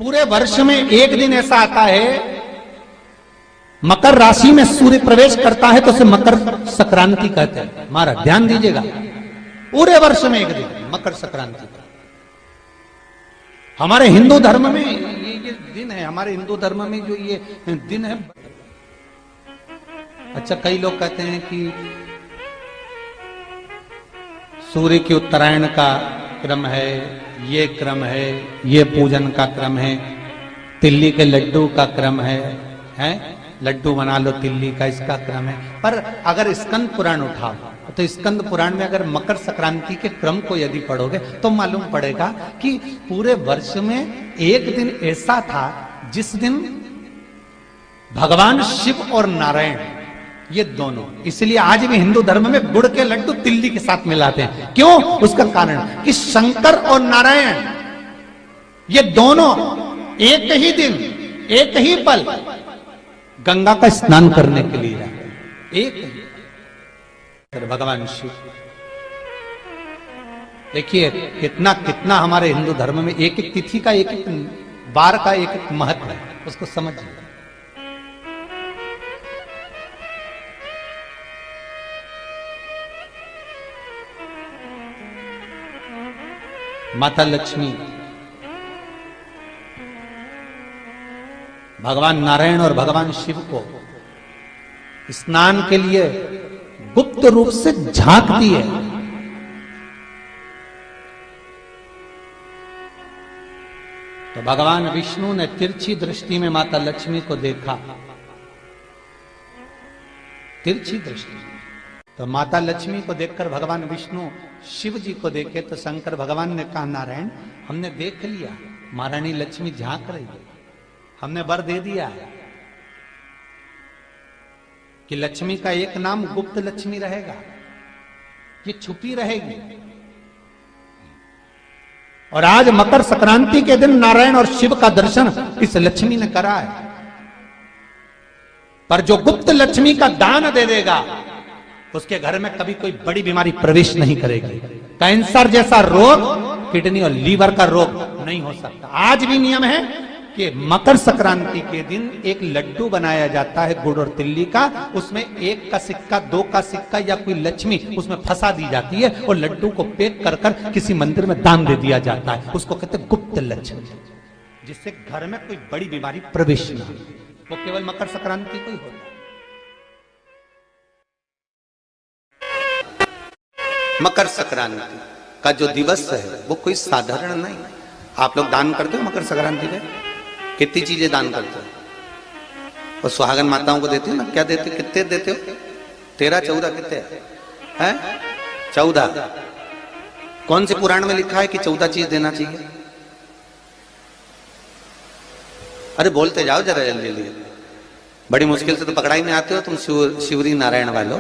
पूरे वर्ष में एक दिन ऐसा आता है, मकर राशि में सूर्य प्रवेश करता है तो उसे मकर संक्रांति कहते हैं। हमारा ध्यान दीजिएगा, पूरे वर्ष में एक दिन मकर संक्रांति का। हमारे हिंदू धर्म में ये दिन है, हमारे हिंदू धर्म में जो ये दिन है। अच्छा, कई लोग कहते हैं कि सूर्य की उत्तरायण का क्रम है, ये क्रम है, ये पूजन का क्रम है, तिल्ली के लड्डू का क्रम है, लड्डू बना लो तिल्ली का, इसका क्रम है। पर अगर स्कंद पुराण उठाओ तो स्कंद पुराण में अगर मकर संक्रांति के क्रम को यदि पढ़ोगे तो मालूम पड़ेगा कि पूरे वर्ष में एक दिन ऐसा था जिस दिन भगवान शिव और नारायण, ये दोनों, इसलिए आज भी हिंदू धर्म में गुड़ के लड्डू तिल्ली के साथ मिलाते हैं। क्यों? उसका कारण कि शंकर और नारायण ये दोनों एक ही दिन, एक ही पल गंगा का स्नान करने के लिए जाते, एक ही भगवान शिव। देखिए कितना कितना हमारे हिंदू धर्म में एक एक तिथि का, एक एक बार का एक एक महत्व है, उसको समझिए। माता लक्ष्मी, भगवान नारायण और भगवान शिव को स्नान के लिए गुप्त रूप से झांकती है। तो भगवान विष्णु ने तिरछी दृष्टि में माता लक्ष्मी को देखा, तिरछी दृष्टि। तो माता लक्ष्मी को देखकर भगवान विष्णु शिव जी को देखे तो शंकर भगवान ने कहा, नारायण हमने देख लिया, महारानी लक्ष्मी झांक रही है, हमने वर दे दिया है कि लक्ष्मी का एक नाम गुप्त लक्ष्मी रहेगा, ये छुपी रहेगी। और आज मकर संक्रांति के दिन नारायण और शिव का दर्शन इस लक्ष्मी ने करा है। पर जो गुप्त लक्ष्मी का दान दे देगा उसके घर में कभी कोई बड़ी बीमारी प्रवेश नहीं करेगी। कैंसर जैसा रोग, किडनी और लीवर का रोग नहीं हो सकता। आज भी नियम है कि मकर संक्रांति के दिन एक लड्डू बनाया जाता है गुड़ और तिल्ली का, उसमें 1 का सिक्का, 2 का सिक्का या कोई लक्ष्मी उसमें फंसा दी जाती है और लड्डू को पैक कर कर किसी मंदिर में दान दे दिया जाता है। उसको कहते हैं गुप्त लक्ष्मी, जिससे घर में कोई बड़ी बीमारी प्रवेश न हो। वो केवल मकर संक्रांति को ही होता है। मकर संक्रांति का जो दिवस है वो कोई साधारण नहीं। आप लोग दान करते हो मकर संक्रांति में? कितनी चीजें दान करते हो? और सुहागन माताओं को देते हो ना? क्या देते हो? कितने देते हो? 13, 14 कितने हैं? 14। कौन से पुराण में लिखा है कि 14 चीज देना चाहिए? अरे बोलते जाओ जरा जल्दी जल्दी, बड़ी मुश्किल से तो पकड़ा ही नहीं आते हो तुम शिवरी नारायण वालों।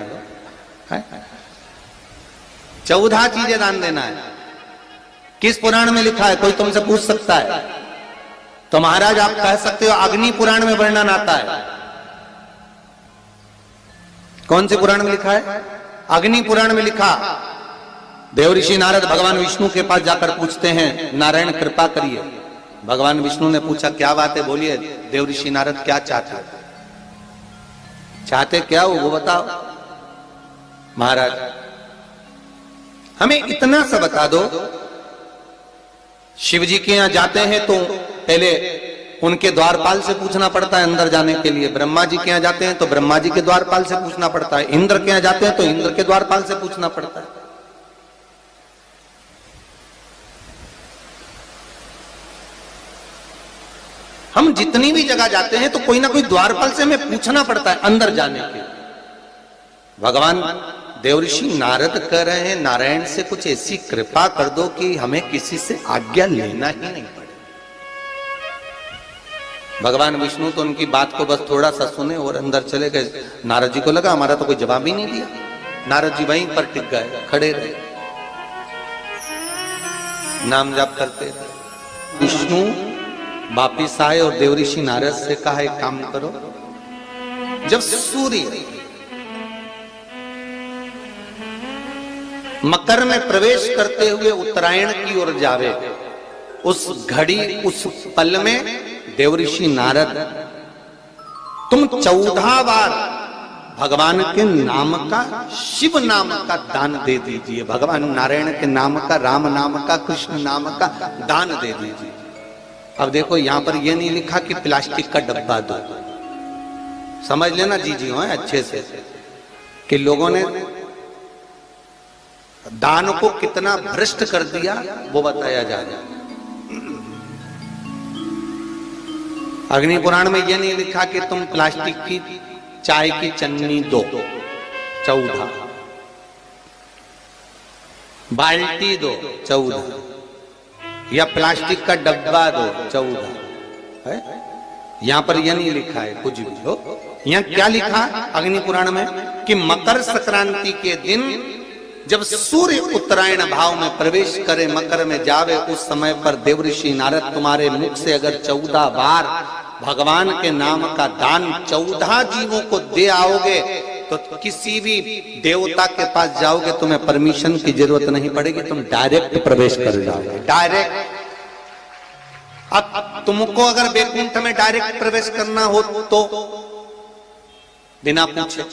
14 चीजें दान देना है। किस पुराण में लिखा है? कोई तुमसे पूछ सकता है तो महाराज आप कह सकते हो अग्नि पुराण में वर्णन आता है। कौन से पुराण में लिखा है? अग्नि पुराण में लिखा। देवऋषि नारद भगवान विष्णु के पास जाकर पूछते हैं, नारायण कृपा करिए। भगवान विष्णु ने पूछा क्या बात है, बोलिए देवऋषि नारद क्या चाहते, चाहते क्या हो वो बताओ। महाराज हमें इतना सा बता दो, शिव जी के यहां जाते हैं तो पहले उनके द्वारपाल से पूछना पड़ता है अंदर जाने के लिए। ब्रह्मा जी के यहां जाते हैं तो ब्रह्मा जी के द्वारपाल से पूछना पड़ता है। इंद्र के यहां जाते हैं तो इंद्र के द्वारपाल से पूछना पड़ता है। हम जितनी भी जगह जाते हैं तो कोई ना कोई द्वारपाल से हमें पूछना पड़ता है अंदर जाने के। भगवान देवऋषि नारद कह रहे हैं, नारायण से कुछ ऐसी कृपा कर दो कि हमें किसी से आज्ञा लेना ही नहीं पड़े। भगवान विष्णु तो उनकी बात को बस थोड़ा सा सुने और अंदर चले गए। नारद जी को लगा हमारा तो कोई जवाब ही नहीं दिया। नारद जी वहीं पर टिक गए, खड़े रहे, नाम जाप करते रहे। विष्णु वापिस आए और देवऋषि नारद से कहा एक काम करो, जब सूर्य मकर में प्रवेश करते हुए उत्तरायण की ओर जावे उस घड़ी उस पल में देवऋषि नारद तुम 14 बार भगवान के नाम का, शिव नाम का दान दे दीजिए, भगवान नारायण के नाम का, राम नाम का, कृष्ण नाम का दान दे दीजिए। अब देखो यहां पर यह नहीं लिखा कि प्लास्टिक का डब्बा दो, समझ लेना जी हो अच्छे से कि लोगों ने दान को कितना भ्रष्ट कर दिया वो बताया जा रहा है। अग्नि पुराण में यह नहीं लिखा कि तुम प्लास्टिक की चाय की चन्नी दो 14, बाल्टी दो 14, या प्लास्टिक का डब्बा दो 14 है। यहां पर यह नहीं लिखा है कुछ भी हो। यहां क्या लिखा अग्नि पुराण में कि मकर संक्रांति के दिन जब सूर्य उत्तरायण भाव में प्रवेश करे, मकर में जावे, उस समय पर देवऋषि नारद तुम्हारे मुख से अगर 14 बार भगवान के नाम का दान 14 जीवों को दे आओगे तो किसी भी देवता के पास जाओगे, तुम्हें परमिशन की जरूरत नहीं पड़ेगी, तुम डायरेक्ट प्रवेश कर जाओगे, डायरेक्ट। अब तुमको अगर वैकुंठ में डायरेक्ट प्रवेश करना हो तो बिना पूछे,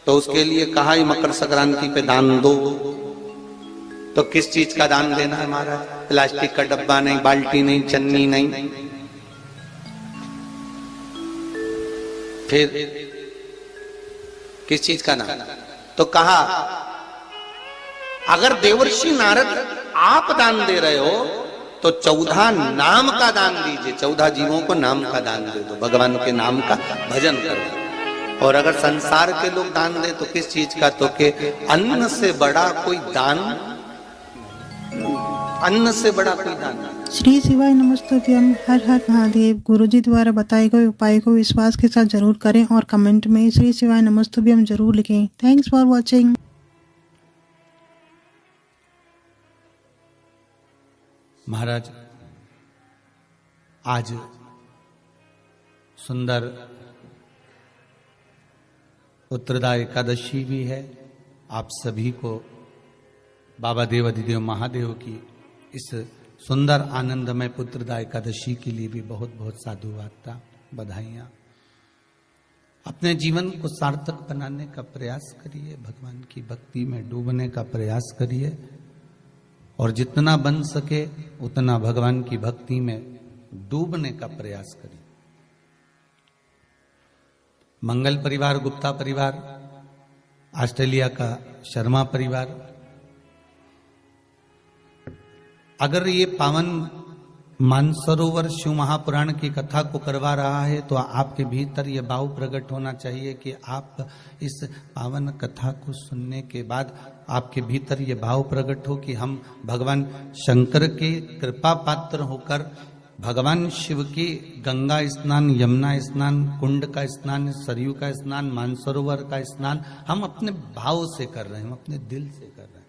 तो उसके लिए कहा ही मकर संक्रांति पे दान दो। तो किस चीज का दान देना है महाराज? प्लास्टिक का डब्बा नहीं, बाल्टी नहीं, चन्नी नहीं, फिर किस चीज का दान? तो कहा अगर देवर्षि नारद आप दान दे रहे हो तो 14 नाम का दान दीजिए, 14 जीवों को नाम का दान दे दो, भगवान के नाम का भजन करो। और अगर संसार के लोग दान दे तो किस चीज का? तो के अन्न से बड़ा कोई दान, अन्न से बड़ा कोई दान नहीं। श्री शिवाय नमस्तुभ्यम। हर हर महादेव। गुरुजी द्वारा बताए गए उपाय को विश्वास के साथ जरूर करें और कमेंट में श्री शिवाय नमस्तुभ्यम जरूर लिखें। Thanks for watching. महाराज आज सुंदर उत्तरदा एकादशी भी है। आप सभी को बाबा देव अधिदेव महादेव की इस सुंदर आनंदमय पुत्रदा एकादशी के लिए भी बहुत बहुत साधुवाद, बधाइयाँ। अपने जीवन को सार्थक बनाने का प्रयास करिए, भगवान की भक्ति में डूबने का प्रयास करिए और जितना बन सके उतना भगवान की भक्ति में डूबने का प्रयास करिए। मंगल परिवार, गुप्ता परिवार, ऑस्ट्रेलिया का शर्मा परिवार, अगर ये पावन मानसरोवर शिव महापुराण की कथा को करवा रहा है तो आपके भीतर ये भाव प्रकट होना चाहिए कि आप इस पावन कथा को सुनने के बाद आपके भीतर ये भाव प्रकट हो कि हम भगवान शंकर के कृपा पात्र होकर भगवान शिव की गंगा स्नान, यमुना स्नान, कुंड का स्नान, सरयू का स्नान, मानसरोवर का स्नान हम अपने भाव से कर रहे हैं, हम अपने दिल से कर रहे हैं।